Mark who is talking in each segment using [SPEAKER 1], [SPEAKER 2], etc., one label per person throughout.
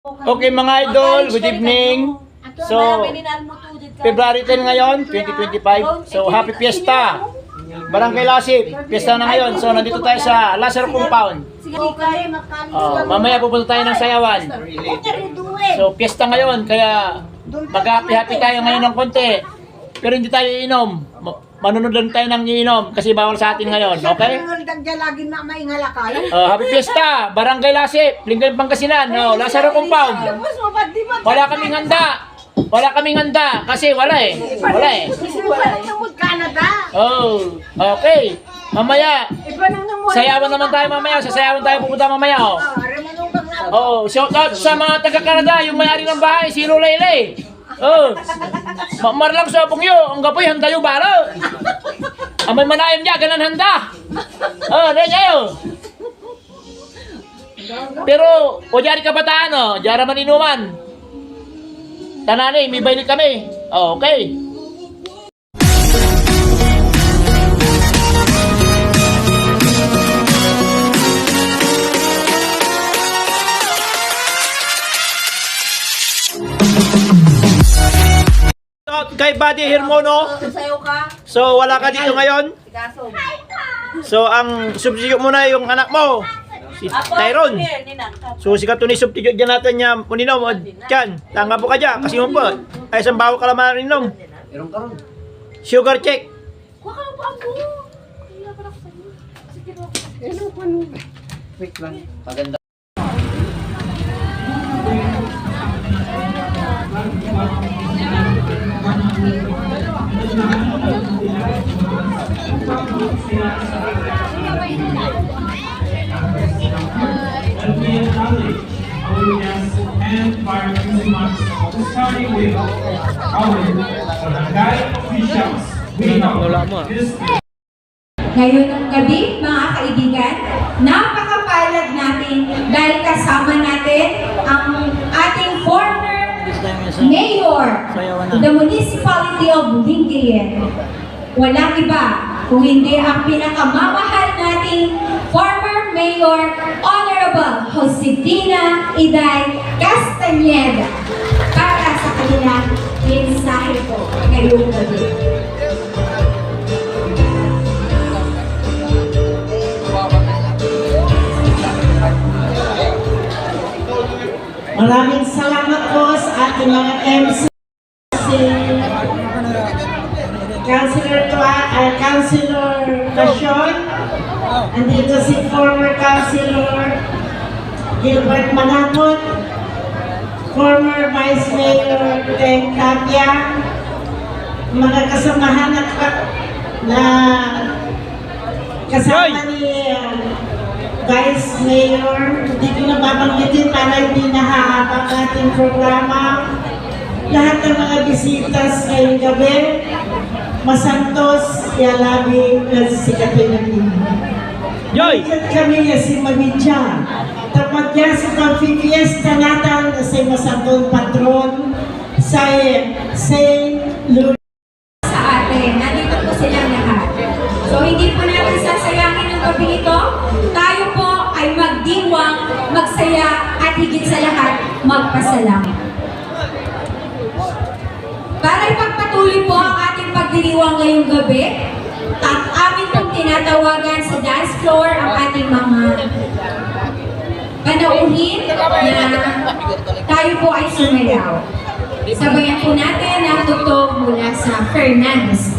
[SPEAKER 1] Okay mga idol, good evening. So, February 10 ngayon, 2025. So, happy fiesta. Barangay Lasip, fiesta na ngayon. So, nandito tayo sa Lazaro Compound. Mamaya pupunta tayo ng sayawan. So, fiesta ngayon, kaya mag-happy-happy tayo ngayon ng konti. Pero hindi tayo iinom. Manunod lang tayo ng iinom kasi bawal sa atin ngayon, okay? Happy fiesta, Barangay Lasip, lingayen Pangasinan, Lazaro Compound. Wala kaming handa. Wala kaming handa kasi wala eh. Wala eh. Oh, okay. Mamaya, sayawan naman tayo mamaya. Sasayawan tayo pupunta mamaya, oh. Oh, shout out sa mga taga-Canada, yung may-ari ng bahay, si Lulaylay. Oh, marlang sa pungyo, ang gapoy handa yung baro. Amay manayam niya, ganan handa. Oh, dahil kayo. Pero, o diyari kabataan, oh, diyara maninuman. Tanani, may bailit kami. Oh, okay. Kay Buddy Hermono. So wala ka dito ngayon. So ang substitute mo na yung anak mo, si Tyron. So si katuni substitute dyan natin niya uninom o dyan. Tanga po ka dyan kasi mo po. Ay isang bawa ka laman ininom. Sugar check.
[SPEAKER 2] Wait lang. Paganda.
[SPEAKER 3] Ngayon ng gabi, mga kaibigan, napakapalad natin dahil kasama natin ang ating former mayor of the municipality of Lingayen. Walang iba kung hindi ang pinakamamahal nating former mayor, Honorable Josefina Iday Castañeda, para sa kanilang mensahe po ngayong gabi.
[SPEAKER 4] Maraming salamat po sa ating mga MC, Councilor Casyon, andito si former Councilor Gilbert Manamot, former Vice Mayor Teng Tapia, mga kasamahan na kasama ni Vice Mayor, hindi ko na babanggitin para hindi nahahaba ang ating programa. Lahat ng mga bisitas ngayong gabi, Masantos, Yalabi, at si Katinapin. Joy! Kami na si Mamidja. Tapos niya sa pag-fiesta natin sa Masantong Patron sa St. Louis.
[SPEAKER 3] Sa atin, nandito po silang lahat. So hindi po natin sasayangin ang gabi ito. Tayo po ay magdiwang, magsaya, at higit sa lahat, magpasalamat. Para ipagpatuloy po ang ating pagdiriwang ngayong gabi, at amin pong tinatawagan sa dance floor ang ating mga panauhin na tayo po ay sumayaw. Sabayan po natin ang tugtog mula sa Fernandez.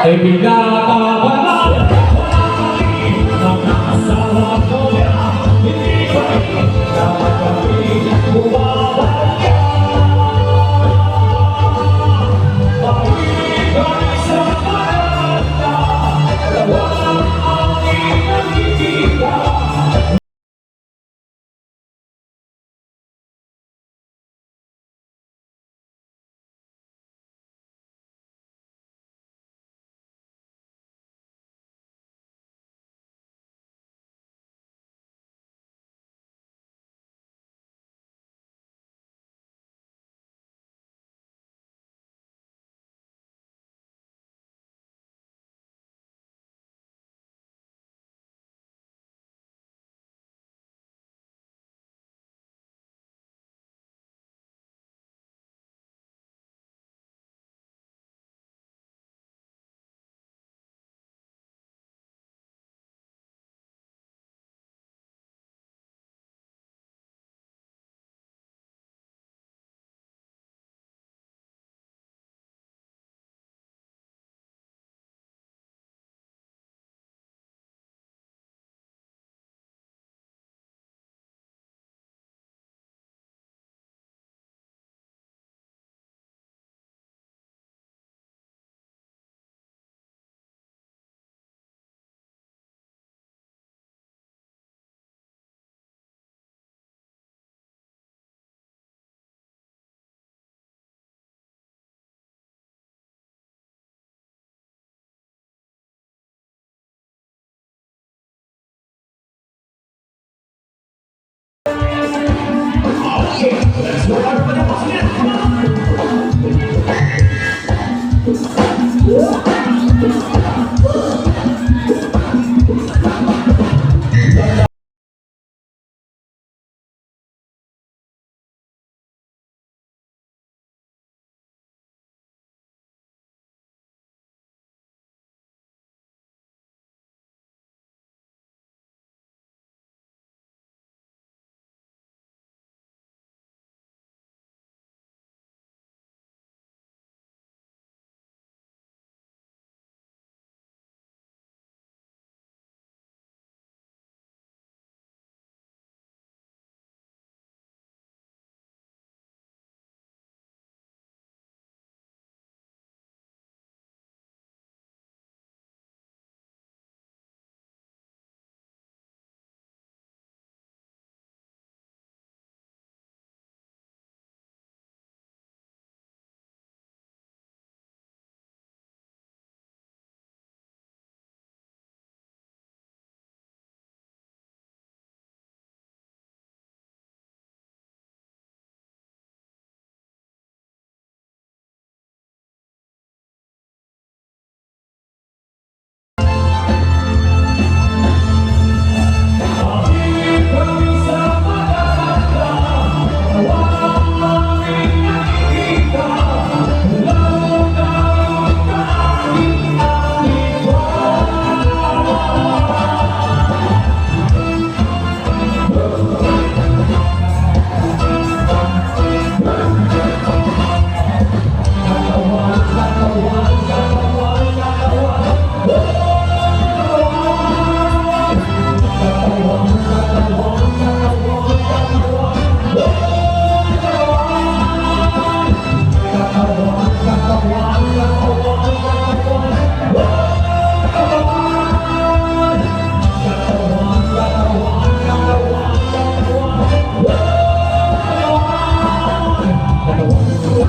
[SPEAKER 5] ay pinakawalan. Walang mali, mga asawa ko niya, hindi pa rin dapat kami bumabalik. Mahilig kami sa maganda, walang aking nakikita.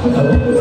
[SPEAKER 6] Hello.